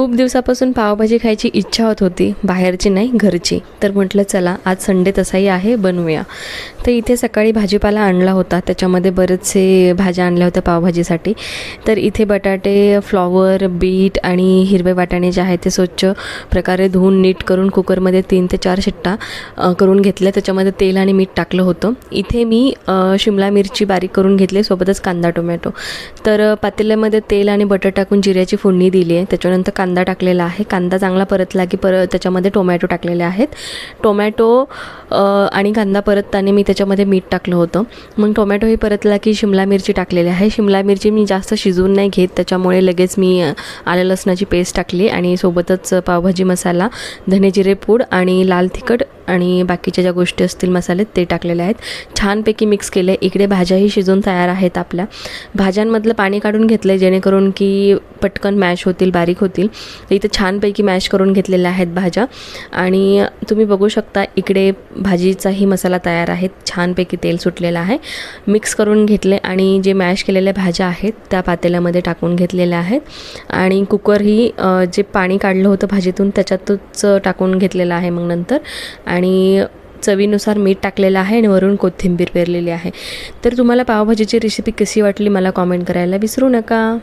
खूप दिवसापासून पावभाजी खायची इच्छा होत होती, बाहेरची नाही घरची. तर म्हटलं चला आज संडे तसाही आहे, बनवूया. तर इथे सकाळी भाजीपाला आणला होता, त्याच्यामध्ये बरेचसे भाज्या आणल्या होत्या पावभाजीसाठी. तर इथे बटाटे, फ्लॉवर, बीट आणि हिरवे वाटाणे जे आहेत ते स्वच्छ प्रकारे धुवून नीट करून कुकरमध्ये 3 ते 4 शिट्ट्या करून घेतल्या. त्याच्यामध्ये तेल आणि मीठ टाकलं होतं. इथे मी शिमला मिरची बारीक करून घेतली, सोबतच कांदा, टोमॅटो. तर पातेल्यामध्ये तेल आणि बटर टाकून जिऱ्याची फोडणी दिली आहे. त्याच्यानंतर कांदा टाकलेला आहे. कांदा चांगला परतला की त्याच्यामध्ये टोमॅटो टाकलेले आहेत. टोमॅटो आणि कांदा परतताना मी त्याच्यामध्ये मीठ टाकलं होतं. मग टोमॅटोही परतला की शिमला मिरची टाकलेली आहे. शिमला मिरची मी जास्त शिजवून नाही घेत, त्याच्यामुळे लगेच मी आलं लसणाची पेस्ट टाकली आणि सोबतच पावभाजी मसाला, धने जिरे पूड आणि लाल तिखट आणि बाकीच्या ज्या गोष्टी असतील मसाले ते टाकलेले आहेत. छानपैकी मिक्स केले. इकडे भाज्याही शिजून तयार आहेत. आपल्या भाज्यांमधलं पाणी काढून घेतलं जेणेकरून की पटकन मॅश होतील, बारीक होतील. इथे छानपैकी मॅश करून घेतलेल्या आहेत भाज्या आणि तुम्ही बघू शकता इकडे भाजीचाही मसाला तयार आहे. छानपैकी तेल सुटलेलं आहे. मिक्स करून घेतले आणि जे मॅश केलेल्या भाज्या आहेत त्या पातेल्यामध्ये टाकून घेतलेल्या आहेत आणि कुकरही जे पाणी काढलं होतं भाजीतून त्याच्यातच टाकून घेतलेलं आहे. मग नंतर आणि चवीनुसार मीठ टाकलेलं आहे आणि वरून कोथिंबीर पेरलेली आहे. तर तुम्हाला पावभाजीची रेसिपी कशी वाटली मला कॉमेंट करायला विसरू नका.